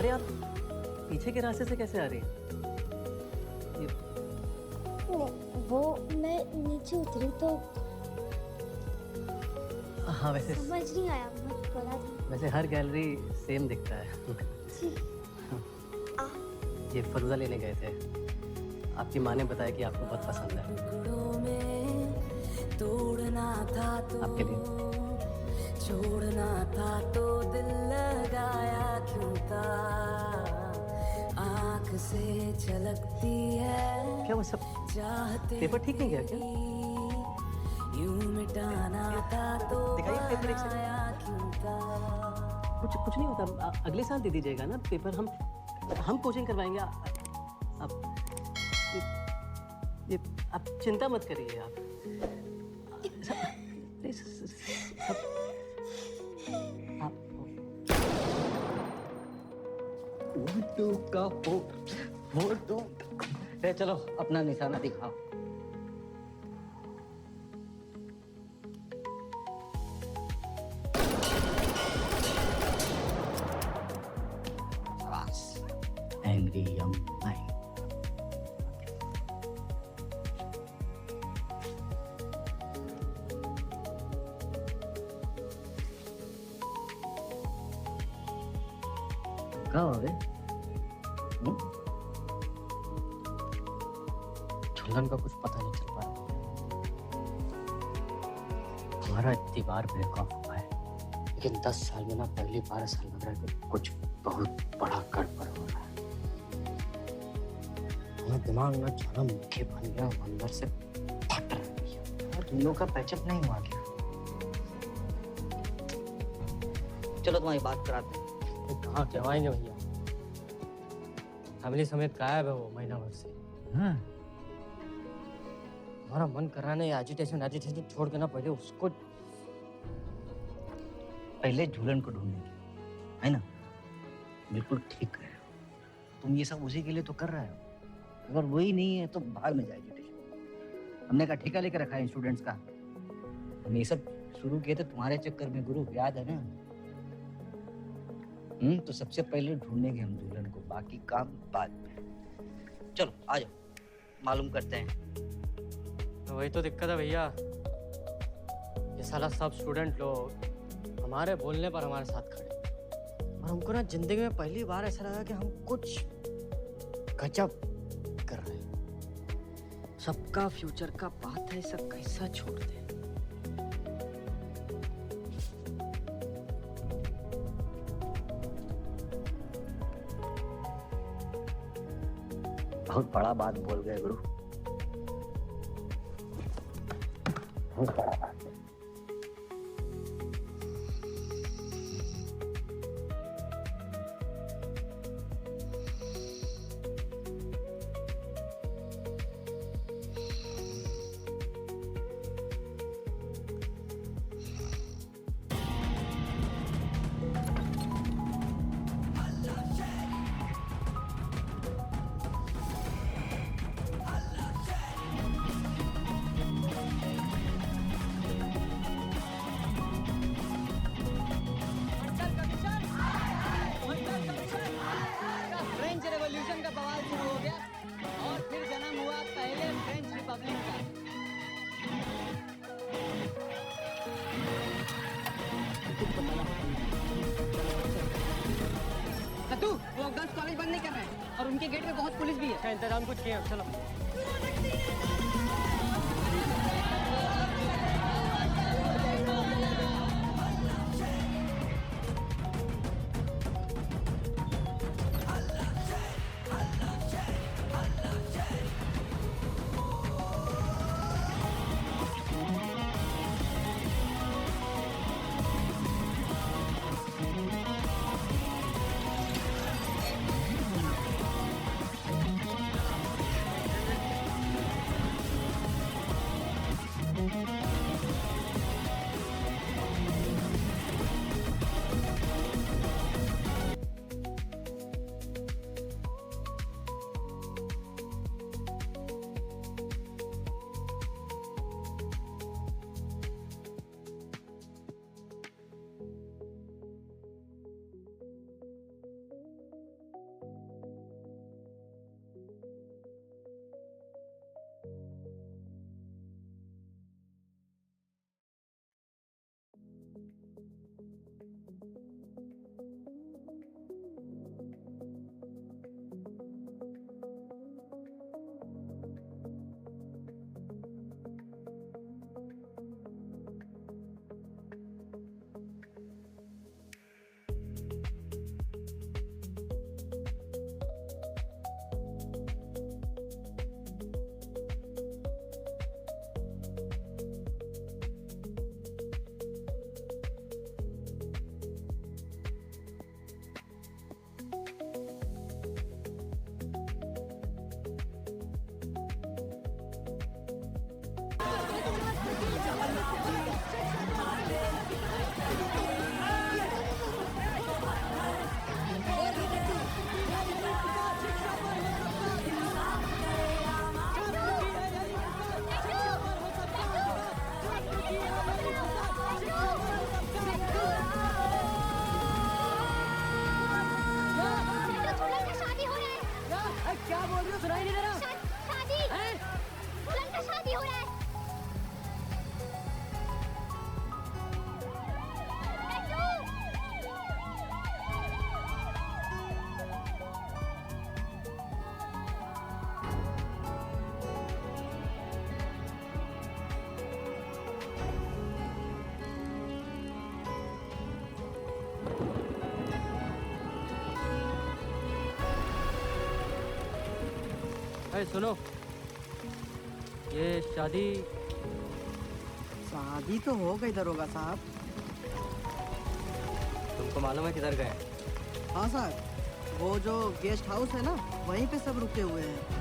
अरे आप पीछे के रास्ते से कैसे आ रही हैं? वो मैं नीचे उतरी तो हाँ वैसे समझ नहीं आया, मैं बोला था। वैसे हर गैलरी सेम दिखता है। ये फरुजा लेने गए थे, आपकी माँ ने बताया कि आपको बहुत पसंद है। तोड़ना था तो आपके लिए छोड़ना था तो दिल लगाया क्यों था, आँख से झलकती है क्या वो सब चाहते पेपर ठीक नहीं गया क्या? यूं मिटाना था तो दिखाइए पेपर एक सेकंड। बनाया क्यों था। कुछ नहीं होता, अगले साल दे दीजिएगा ना पेपर, हम कोचिंग करवाएंगे। आप ये आप चिंता मत करिए। आप का फोटो। चलो अपना निशाना दिखाओ। Angry young mind. क्या हो गए? झूलन का कुछ पता नहीं चल पा रहा। हमारा इतनी बार ब्रेकअप हुआ है, लेकिन 10 साल में ना पहली बार ऐसा लग रहा है कि कुछ बहुत बड़ा गड़बड़ हो रहा है। हमारा दिमाग ना ज्वालामुखी बन गया, अंदर से फट रही है और तुम लोग का पैचअप नहीं हुआ क्या? चलो तुम्हारी बात कराते हैं। कहाँ करवाएंगे भैया, फैमिली समेत गायब है वो महीना भर से। हमारा मन कर रहा है एजिटेशन छोड़ के ना पहले उसको, पहले झूलन को ढूंढेंगे, है ना? बिल्कुल ठीक है, तुम ये सब उसी के लिए तो कर रहे हो। अगर वही नहीं है तो भाग में जाएगी एजुटेशन। हमने का ठेका लेकर रखा है स्टूडेंट्स का। हम ये सब शुरू किए थे तुम्हारे चक्कर में गुरु, याद है ना? तो सबसे पहले ढूंढेंगे हम दुल्हन को, बाकी काम बाद में। चलो आ जाओ, मालूम करते हैं। तो वही तो दिक्कत है भैया, ये साला सब स्टूडेंट लोग हमारे बोलने पर हमारे साथ खड़े, और हमको ना जिंदगी में पहली बार ऐसा लगा कि हम कुछ गजब कर रहे हैं। सबका फ्यूचर का बात है, सब कैसा छोड़ दे। बहुत बड़ा बात बोल गए गुरु, बहुत बड़ा बात है। फ्रेंच रेवोल्यूशन का बवाल शुरू हो गया और फिर जन्म हुआ पहले फ्रेंच रिपब्लिक का। तू वो गर्ल्स कॉलेज बंद नहीं कर रहे हैं और उनके गेट पे बहुत पुलिस भी है। क्या इंतजाम कुछ किए? चलो अरे सुनो, ये शादी शादी तो हो गई दरोगा साहब। तुमको मालूम है किधर गए? हाँ साहब, वो जो गेस्ट हाउस है ना, वहीं पे सब रुके हुए हैं।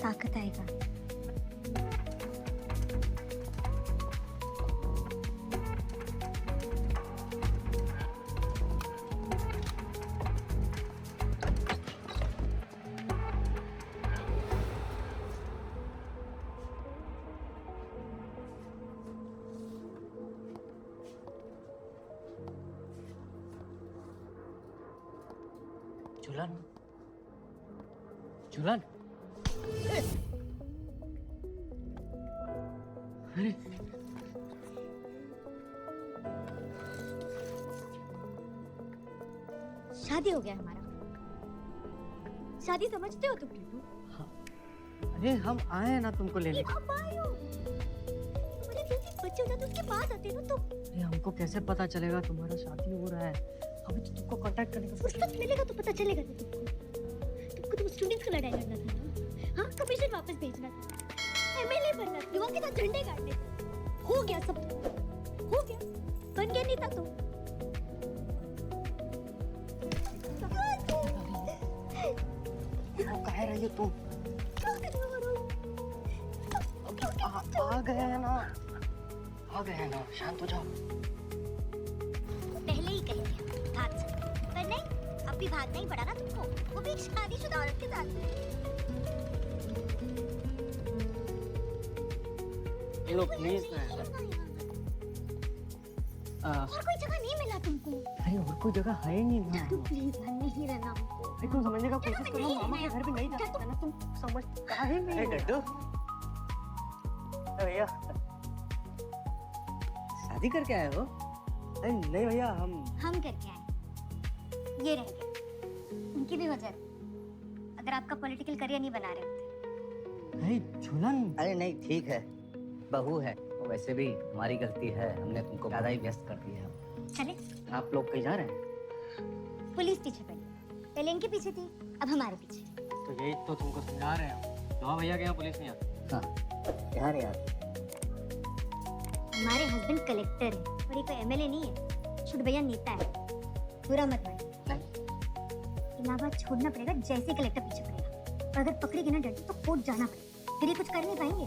ताकत आएगा। झूलन, झूलन। अरे शादी हो गया हमारा। शादी समझते हो तुम टीटू? अरे हम आए हैं ना तुमको लेने। अब आए हो। तुम्हारे दिल के बच्चे होता तो उसके पास आते ना तुम। अरे हमको कैसे पता चलेगा तुम्हारा शादी हो रहा है? अभी तो तुमको कांटेक्ट करने का उस वक्त मिलेगा तो पता चलेगा ना तुमको तो स्टूडेंट्स का लड़ाई लड़ना था ना। हाँ, कमीशन वापस भेजना था, एमएलए बनना था, युवाओं के साथ झंडे गाड़ने थे। हो गया सब, हो गया। बन गया नहीं था तो कह रही हो तुम? आ गए हैं ना, आ गए हैं ना, शांत हो जाओ। पहले ही कहेंगे भाग सकते, पर नहीं, अब भी भागना ही पड़ा ना तुमको, वो भी एक शादीशुदा औरत के साथ। लो प्लीज ना। और कोई जगह नहीं मिला तुमको? अरे और कोई जगह है नहीं ना। तुम प्लीज नहीं रहना हमको। अरे तुम समझने का कोशिश करो, मामा के घर भी नहीं जा सकते ना, तुम समझता ही नहीं। अरे डड्डू, भैया शादी करके आए हो? अरे नहीं भैया, हम करके आए, ये रह गए। उनकी भी वजह, अगर आपका पॉलिटिकल करियर नहीं बना रहे होते। अरे झूलन। अरे नहीं, ठीक है, बहू है, वैसे भी हमारी गलती है, हमने तुमको ज्यादा ही व्यस्त कर दिया। चले, आप लोग कहीं जा रहे हैं? पुलिस पीछे पड़ी, पहले इनके पीछे थी, अब हमारे पीछे। तो यही तो तुमको समझा रहे हैं, तो भैया के यहाँ पुलिस नहीं आती। हाँ, यहाँ नहीं आती। हमारे हस्बैंड कलेक्टर है और ये कोई एमएलए नहीं है, छोटे भैया नेता है। बुरा मत मानिए, इलाहाबाद छोड़ना पड़ेगा जैसे कलेक्टर पीछे पड़ेगा, और अगर पकड़ेगी ना डंडी तो कोर्ट जाना पड़ेगा, फिर ये कुछ कर नहीं पाएंगे।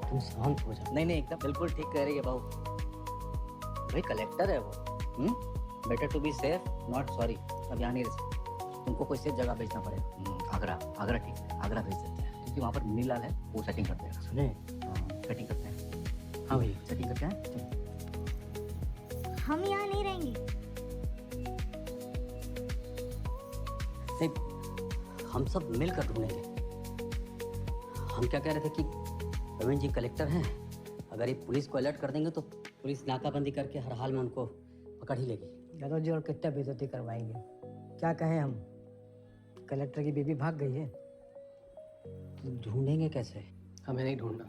तुम शांत हो जाओ। नहीं नहीं, एकदम बिल्कुल ठीक कह रही है बहू, भाई कलेक्टर है वो। Better to be safe not sorry. अब यहाँ नहीं रह सकते, तुमको कोई सेफ जगह भेजना पड़ेगा। आगरा, आगरा ठीक है, आगरा भेज देते हैं, क्योंकि वहाँ पर मुन्नीलाल है, वो सेटिंग कर देगा। सुने, सेटिंग करते हैं। हाँ भैया सेटिंग करते हैं। हम यहाँ नहीं रहेंगे। नहीं, हम सब मिलकर ढूंढेंगे। हम क्या कह रहे थे कि प्रवीण जी कलेक्टर हैं, अगर ये पुलिस को अलर्ट कर देंगे तो पुलिस नाकाबंदी करके हर हाल में उनको पकड़ ही लेगी। यादव जी और कितना बेइज्जती करवाएंगे? क्या कहें हम? कलेक्टर की बीबी भाग गई है। तो ढूंढेंगे कैसे? हमें नहीं ढूंढना,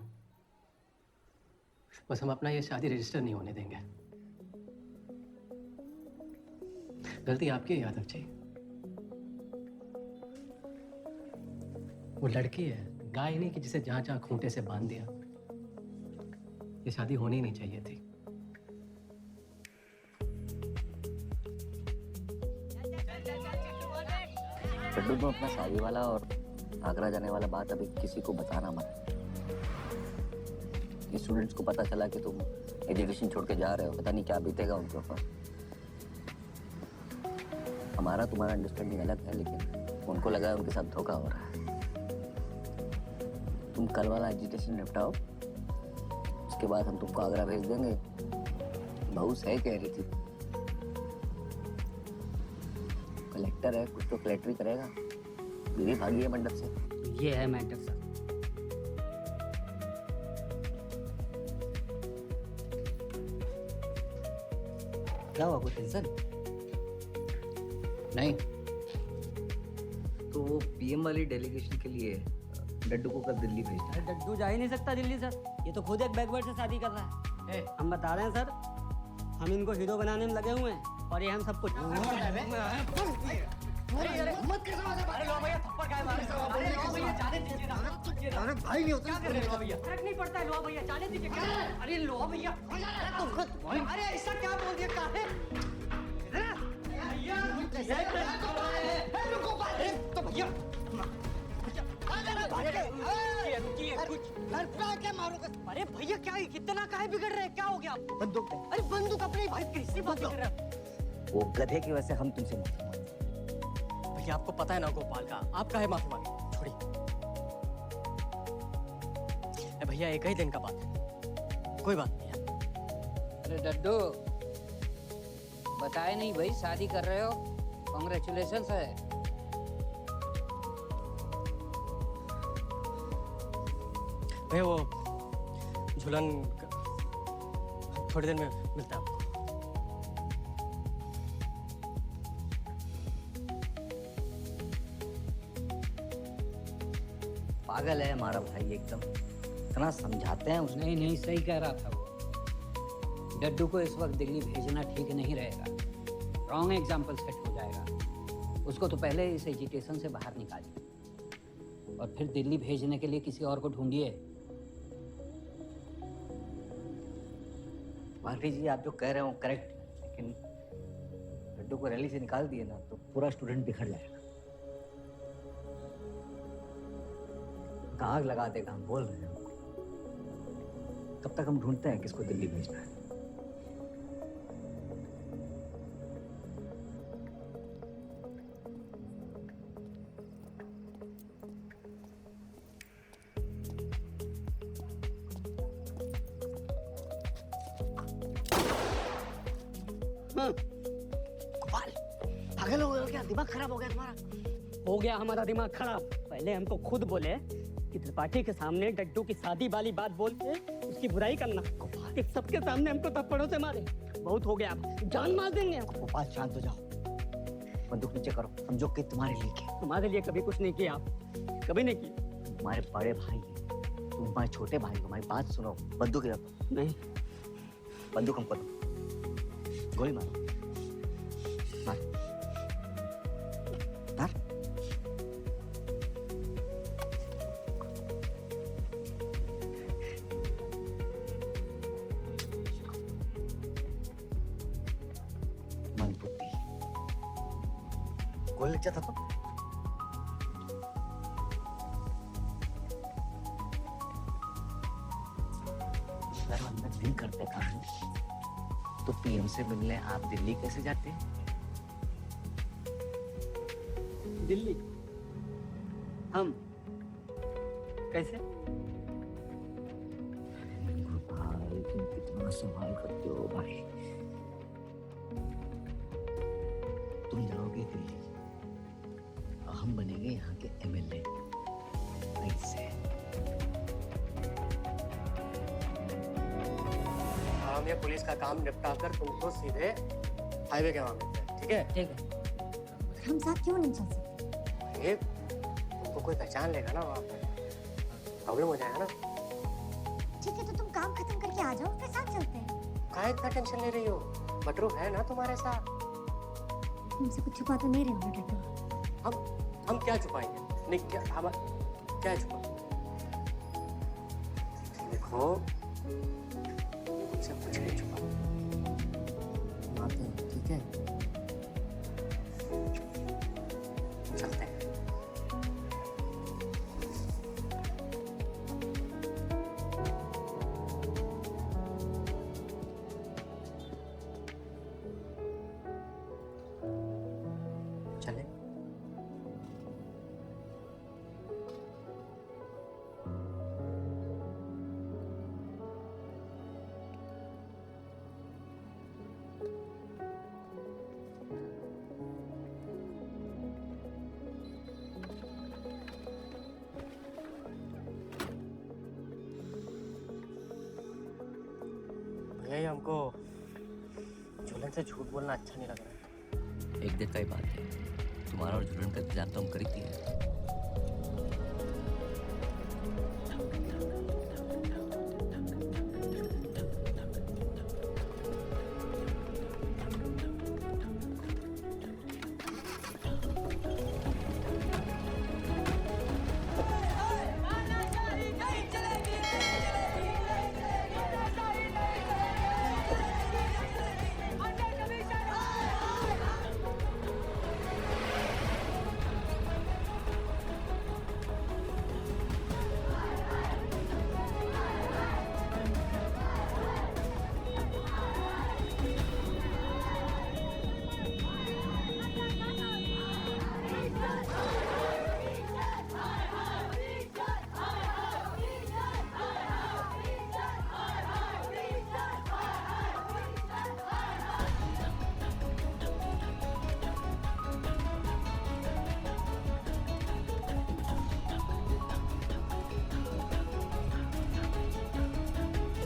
बस हम अपना ये शादी रजिस्टर नहीं होने देंगे। गलती आपकी है यादव जी। वो लड़की है, गाय नहीं कि जिसे जहां जहां खूंटे से बांध दिया। ये शादी होनी नहीं चाहिए थी। लड्डू, तुम अपना शादी वाला और आगरा जाने वाला बात अभी किसी को बताना मत। ये स्टूडेंट्स को पता चला कि तुम एजुकेशन छोड़ के जा रहे हो, पता नहीं क्या बीतेगा उनके ऊपर। हमारा तुम्हारा अंडरस्टैंडिंग अलग है, लेकिन उनको लगा है उनके साथ धोखा हो रहा है। तुम कल वाला एजुकेशन निपटाओ, उसके बाद हम तुमको आगरा भेज देंगे। बहू सही कह रही थी, कलेक्टर है, कुछ तो कलेक्टर करेगा। बीवी भागी है मंडप से। ये है मैटर सर। क्या हुआ, कोई टेंशन? नहीं तो वो पीएम वाली डेलीगेशन के लिए डड्डू को कब दिल्ली भेजना है? अरे डड्डू जा ही नहीं सकता दिल्ली सर, ये तो खुद एक बैकवर्ड से शादी कर रहा है। हम बता रहे हैं सर, हम इनको हीरो बनाने में लगे हुए हैं और ये हम सब कुछ अरे भाई नहीं होता फर्क नहीं पड़ता है, लो भैया जाने दीजिए। अरे लो भैया, अरे ऐसा क्या बोल दिया? क्या है तो भैया अरे भैया क्या इतना काहे बिगड़ रहे हैं? क्या हो गया? बंदूक दे। अरे बंदूक अपने भाई किससे बात कर रहे हैं? वो गधे की वजह से हम तुमसे माफी मांगते। भैया आपको पता है ना गोपाल का, आप काहे माफी मांगे? छोड़िए भैया, एक ही दिन का बात है, कोई बात नहीं है। अरे डड्डू, बताए नहीं भाई शादी कर रहे हो? कॉन्ग्रेचुलेशंस है। भैया वो झूलन थोड़ी देर में मिलता है आपको। पागल है हमारा भाई एकदम, इतना समझाते हैं उसने। नहीं सही कह रहा था वो। डड्डू को इस वक्त दिल्ली भेजना ठीक नहीं रहेगा, रॉन्ग एग्जाम्पल सेट हो जाएगा। उसको तो पहले इस एजुकेशन से बाहर निकालिए और फिर दिल्ली भेजने के लिए किसी और को ढूंढिए। मालती जी, आप जो कह रहे हो करेक्ट, लेकिन लड्डू को रैली से निकाल दिए ना तो पूरा स्टूडेंट बिखर जाएगा। आग लगा देगा, हम बोल रहे हैं। तब तक हम ढूंढते हैं किसको दिल्ली भेजना है। गोपाल पागल हो गए क्या? दिमाग खराब हो गया तुम्हारा? हो गया हमारा दिमाग खराब। पहले हमको खुद बोले कि त्रिपाठी के सामने डड्डू की शादी वाली बात बोल के उसकी बुराई करना, कि सबके सामने हमको थप्पड़ों से मारे। बहुत हो गया, अब जान मार देंगे हम। गोपाल शांत हो जाओ, बंदूक नीचे करो, समझो कि तुम्हारे लिए किया। तुम्हारे लिए कभी कुछ नहीं किया, आप कभी नहीं किया। तुम्हारे बड़े भाई हैं, तुम हमारे छोटे भाई हो, हमारी बात सुनो। बंदूक रखो। नहीं, बंदूक हमको दो, गोली मारो। मार मार। मन बुद्धि गोली लग जाता तो नहीं करते काम तो पीएम से मिलने आप दिल्ली कैसे जाते हैं? दिल्ली हम कैसे? भाई तुम कितना सवाल करते हो भाई। तुम जाओगे दिल्ली और हम बनेंगे यहाँ के एमएलए। ऐसे हम ये पुलिस का काम निपटा कर तुमको सीधे हाईवे के वहां मिलते हैं, ठीक है? ठीक है। हम साथ क्यों नहीं चल सकते? ये तुमको कोई पहचान लेगा ना वहाँ पे, प्रॉब्लम हो जाएगा ना। ठीक है, तो तुम काम खत्म करके आ जाओ, फिर साथ चलते हैं। काहे इतना टेंशन ले रही हो? बटरू है ना तुम्हारे साथ। तुमसे कुछ छुपा तो नहीं रहे हो ना डड्डू? हम क्या छुपाएंगे? नहीं क्या हम क्या छुपाएंगे? देखो तुमसे कुछ नहीं छुपा, आते हैं, ठीक है? चलते हैं। चले? हमको झूलन से झूठ बोलना अच्छा नहीं लग रहा है। एक दिन का ही बात है, तुम्हारा और झूलन का इंतजाम तो हम कर ही दिए हैं।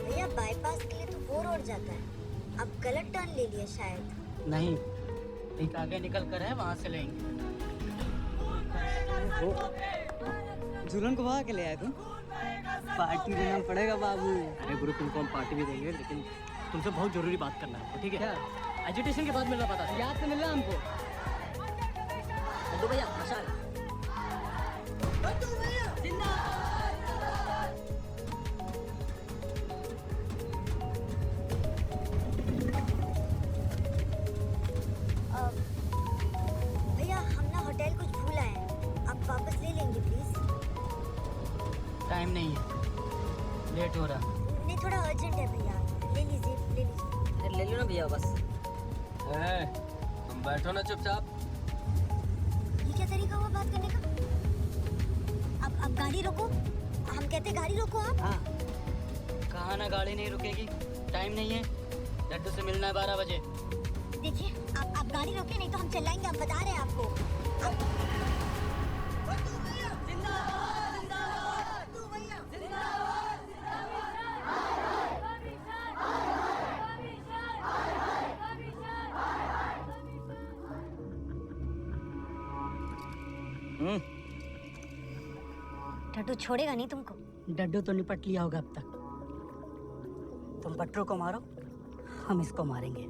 भैया बाईपास के लिए तो वो रोड जाता है, अब गलत टर्न ले लिया शायद। नहीं, एक आगे निकल कर है, वहाँ से लेंगे। झूलन को वहाँ के ले आए तुम? पार्टी देना पड़ेगा बाबू। अरे गुरु, तुमको हम पार्टी भी देंगे, लेकिन तुमसे बहुत जरूरी बात करना है हमको, ठीक है? क्या? एजुटेशन के बाद मिलना पता है। याद से मिलना हमको। लड्डू भैया मशाल। भैया हम ना होटल कुछ भूल आए हैं, आप वापस ले लेंगे प्लीज? टाइम नहीं है, लेट हो रहा। नहीं थोड़ा अर्जेंट है भैया, ले लीजिए ले लीजिए। अरे ले लो ना भैया बस। तुम बैठो ना चुपचाप। ये क्या तरीका हुआ बात करने का? अब गाड़ी रोको, हम कहते गाड़ी रोको आप। हाँ, कहा ना गाड़ी नहीं रुकेगी, टाइम नहीं है। लड्डू से मिलना है 12 बजे। देखिए आप गाड़ी रोके, नहीं तो हम चिल्लाएंगे, हम बता रहे हैं आपको। डड्डू छोड़ेगा नहीं तुमको। डड्डू तो निपट लिया होगा अब तक। तुम बटरू को मारो, हम इसको मारेंगे।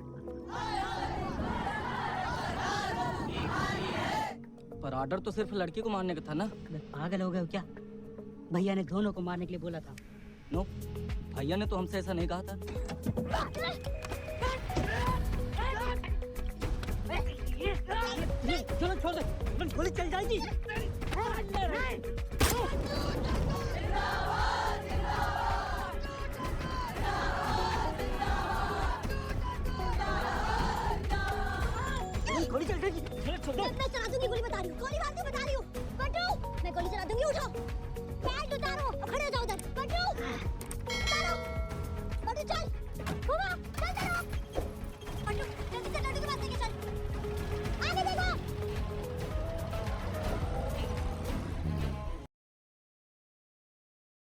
पर ऑर्डर तो सिर्फ लड़की को मारने का था ना। अबे पागल हो गए हो क्या? भैया ने दोनों को मारने के लिए बोला था। नो, भैया ने तो हमसे ऐसा नहीं कहा था। चलो छोड़ दे, गोली चल जाएगी। गोली चल जाएगी। मैं चला दूंगी गोली, बता रही हूँ। गोली मार के बता रही हूँ। बटू, मैं गोली चला दूंगी, उठो। पैंट उतारो, खड़े हो जाओ।